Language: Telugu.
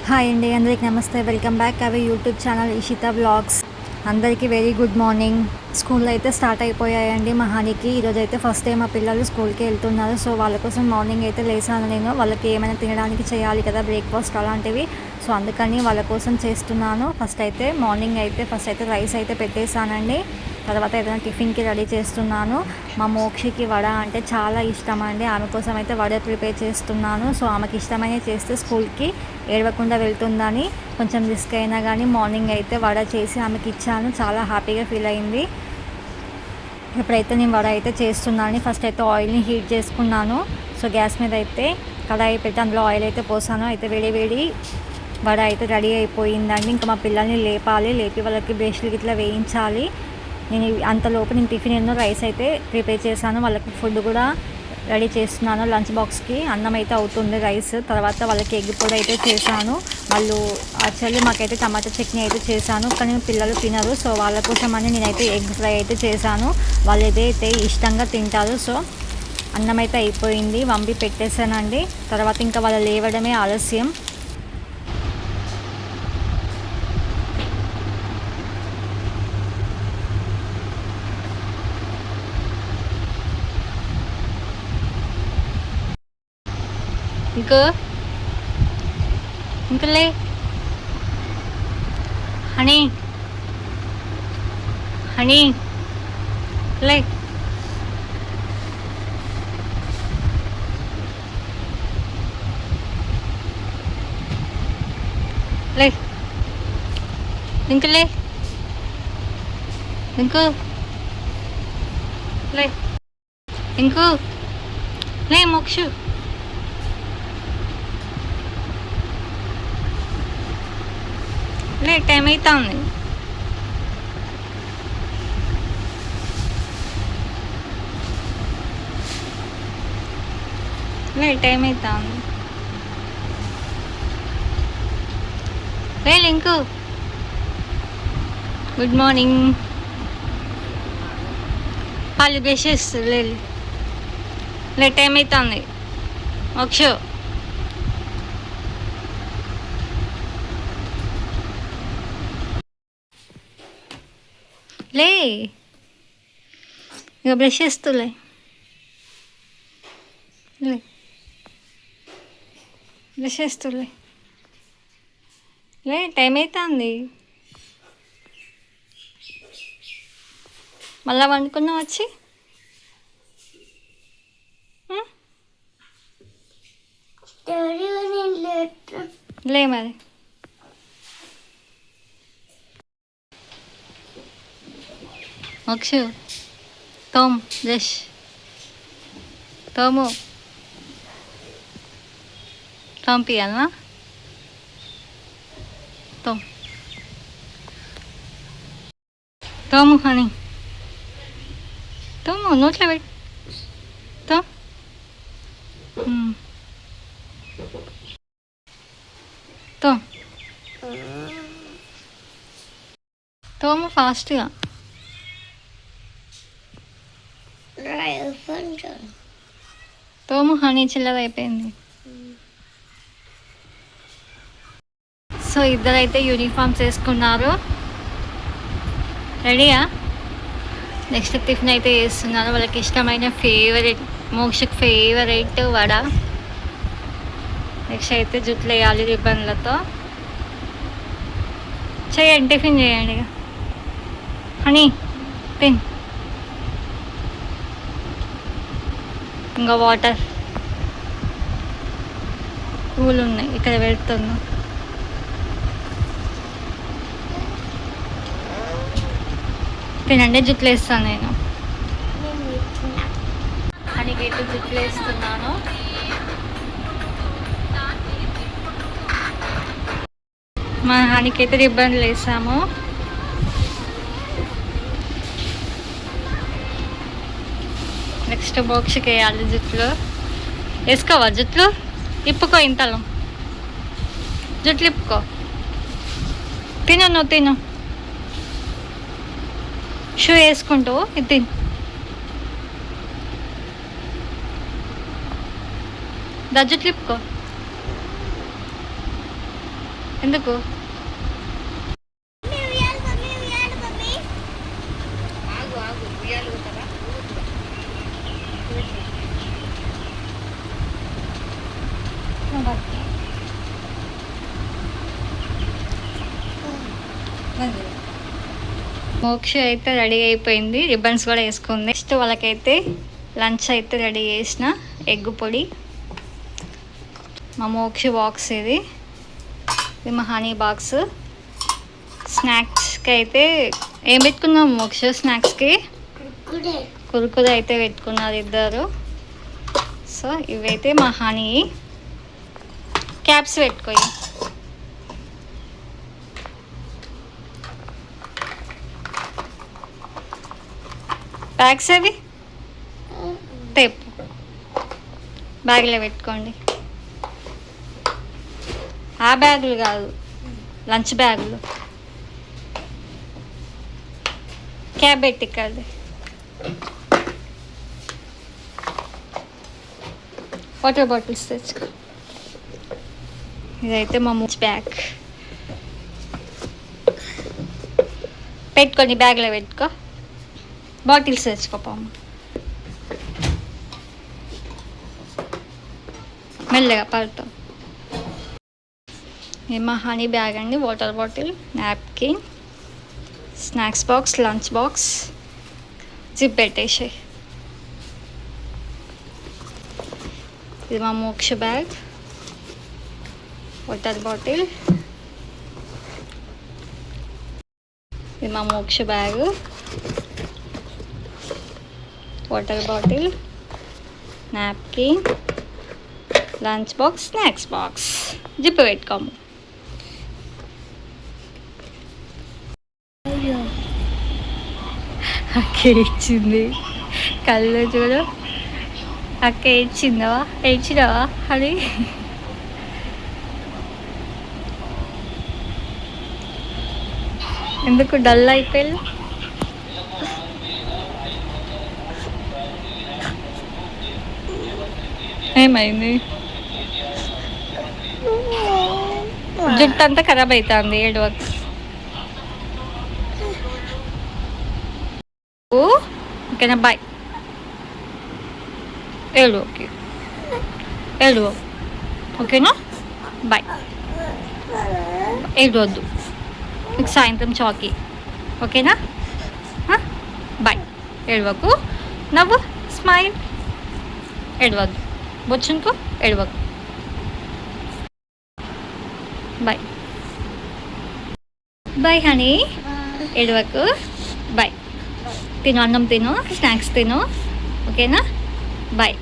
హాయ్ అండి, అందరికి నమస్తే. వెల్కమ్ బ్యాక్ అవే యూట్యూబ్ ఛానల్ ఇషిత వ్లాగ్స్. అందరికీ వెరీ గుడ్ మార్నింగ్. స్కూల్ అయితే స్టార్ట్ అయిపోయాయండి మా హానికి. ఈరోజు అయితే ఫస్ట్ టైం మా పిల్లలు స్కూల్కి వెళ్తున్నారు. సో వాళ్ళ కోసం మార్నింగ్ అయితే లేసాను నేను. వాళ్ళకి ఏమైనా తినడానికి చేయాలి కదా, బ్రేక్ఫాస్ట్ అలాంటివి. సో అందుకని వాళ్ళ కోసం చేస్తున్నాను. ఫస్ట్ అయితే రైస్ అయితే పెట్టేశానండి. తర్వాత ఏదైనా టిఫిన్కి రెడీ చేస్తున్నాను. మా మోక్షికి వడ అంటే చాలా ఇష్టం అండి. ఆమె కోసం అయితే వడ ప్రిపేర్ చేస్తున్నాను. సో ఆమెకి ఇష్టమైన చేస్తే స్కూల్కి ఏడవకుండా వెళ్తుందని కొంచెం రిస్క్ అయినా కానీ మార్నింగ్ అయితే వడ చేసి ఆమెకి ఇచ్చాను. చాలా హ్యాపీగా ఫీల్ అయింది. ఇప్పుడైతే నేను వడ అయితే చేస్తున్నాను. ఫస్ట్ అయితే ఆయిల్ని హీట్ చేసుకున్నాను. సో గ్యాస్ మీద అయితే కడాయి పెట్టి అందులో ఆయిల్ అయితే పోసాను. అయితే వేడి వడ అయితే రెడీ అయిపోయిందండి. ఇంకా మా పిల్లల్ని లేపి వాళ్ళకి బ్రష్లు ఇట్లా వేయించాలి. అంతలోపు నేను టిఫిన్ రైస్ అయితే ప్రిపేర్ చేశాను. వాళ్ళకి ఫుడ్ కూడా రెడీ చేస్తున్నాను. లంచ్ బాక్స్కి అన్నం అయితే అవుతుంది, రైస్. తర్వాత వాళ్ళకి ఎగ్ పొడి అయితే చేశాను. వాళ్ళు యాక్చువల్లీ మాకైతే టమాటా చట్నీ అయితే చేశాను, కానీ పిల్లలు తినరు. సో వాళ్ళ కోసం అని నేనైతే ఎగ్ ఫ్రై అయితే చేశాను. వాళ్ళు ఏదైతే ఇష్టంగా తింటారు. సో అన్నం అయితే అయిపోయింది, వంపి పెట్టేశానండి. తర్వాత ఇంకా వాళ్ళు లేవడమే ఆలస్యం. ఇంకా లే హనీ లే. లే ఇంక లే ఇంకో లే ఇంకో లే మోక్షు లే. టైం అవుతా ఉంది. లే టైం అవుతా ఉంది. లే లింకు గుడ్ మార్నింగ్. వాళ్ళు బ్రష్ చేస్తారు. లే టైం అవుతుంది. మోక్షు లే. ఇక బ్రష్ చేస్తులే. బ్రష్ చేస్తులే. లే టైం అవుతుంది. మళ్ళా వండుకున్నావు వచ్చి. లే మరి. మోక్షు బ్రష్ పియాలనా హనీ నోట్లో పెట్టి ఫాస్ట్గా. హనీ చిల్లర అయిపోయింది. సో ఇద్దరైతే యూనిఫామ్స్ వేసుకున్నారు. రెడీయా? నెక్స్ట్ టిఫిన్ అయితే చేస్తున్నారు. వాళ్ళకి ఇష్టమైన మోక్షకి ఫేవరెట్ వడ. నెక్స్ట్ అయితే జుట్లు వేయాలి రిబ్బన్లతో. చేయండి, టిఫిన్ చేయండి. ఇక హనీ తిన్. ఇంకా వాటర్ కూల్ ఉన్నాయి, ఇక్కడ పెడుతున్నా. తినండి, జుట్లు వేస్తాను నేను. హనీకైతే జుట్లు వేస్తున్నాను. మా హనీకైతే రిబ్బన్లు వేసాము. నెక్స్ట్ మోక్షకి వేయాలి జుట్లు. వేసుకోవా జుట్లు? ఇప్పుకో, ఇంతలో జుట్లు ఇప్పుకో. నువ్వు తిను. షూ వేసుకుంటూ ఇది తిను. జుట్లు ఇప్పుకో. ఎందుకు మోక్ష అయితే రెడీ అయిపోయింది, రిబ్బన్స్ కూడా వేసుకుంది. నెక్స్ట్ వాళ్ళకైతే లంచ్ అయితే రెడీ చేసిన ఎగ్ పొడి. మా మోక్ష బాక్స్ ఇది మా హనీ బాక్స్. స్నాక్స్కి అయితే ఏం పెట్టుకున్నాం మోక్ష? స్నాక్స్కి కురుకురే అయితే పెట్టుకున్నారు ఇద్దరు. సో ఇవైతే మా హనీ. క్యాప్స్ పెట్టుకోయి. బ్యాగ్స్ అవి టేప్ బ్యాగ్లో పెట్టుకోండి. ఆ బ్యాగులు కాదు, లంచ్ బ్యాగులు. క్యాబ్ పెట్టి ఇక్కడ వాటర్ బాటిల్స్ తెచ్చుకో. ఇదైతే మా మూచ్ బ్యాగ్. పెట్టుకోండి, బ్యాగ్లో పెట్టుకో. బాటిల్స్ తెచ్చుకోపమ్మ, మెల్లగా పడతాం. మా హనీ బ్యాగ్ అండి, water bottle, napkin, snacks box, lunch box. Zip పెట్టేసాయి. ఇది మా మోక్ష బ్యాగ్, వాటర్ బాటిల్. ఇది మా Moksha bag, water bottle, napkin, lunch box, snacks box. Zip పెట్టుకోము. అక్క ఏడ్చింది, కళ్ళు చూడు. అక్క ఏడ్చినావా అని. ఎందుకు డల్ అయిపోయి? ఏమైంది? జుట్టు అంతా ఖరాబ్ అవుతుంది. ఏడవకు. ఓకేనా? బాయ్. ఏడు ఓకేనా? బాయ్. ఏడవద్దు, మీకు సాయంత్రం చాకీ. ఓకేనా? బాయ్. ఏడవకు. నవ్వు, స్మైల్. ఏడవద్దు, బొచ్చునుకో. ఏడవకు. బాయ్. Bye honey. ఏడవకు. బాయ్. తిను, అన్నం తిను, స్నాక్స్ తిను. ఓకేనా? బాయ్.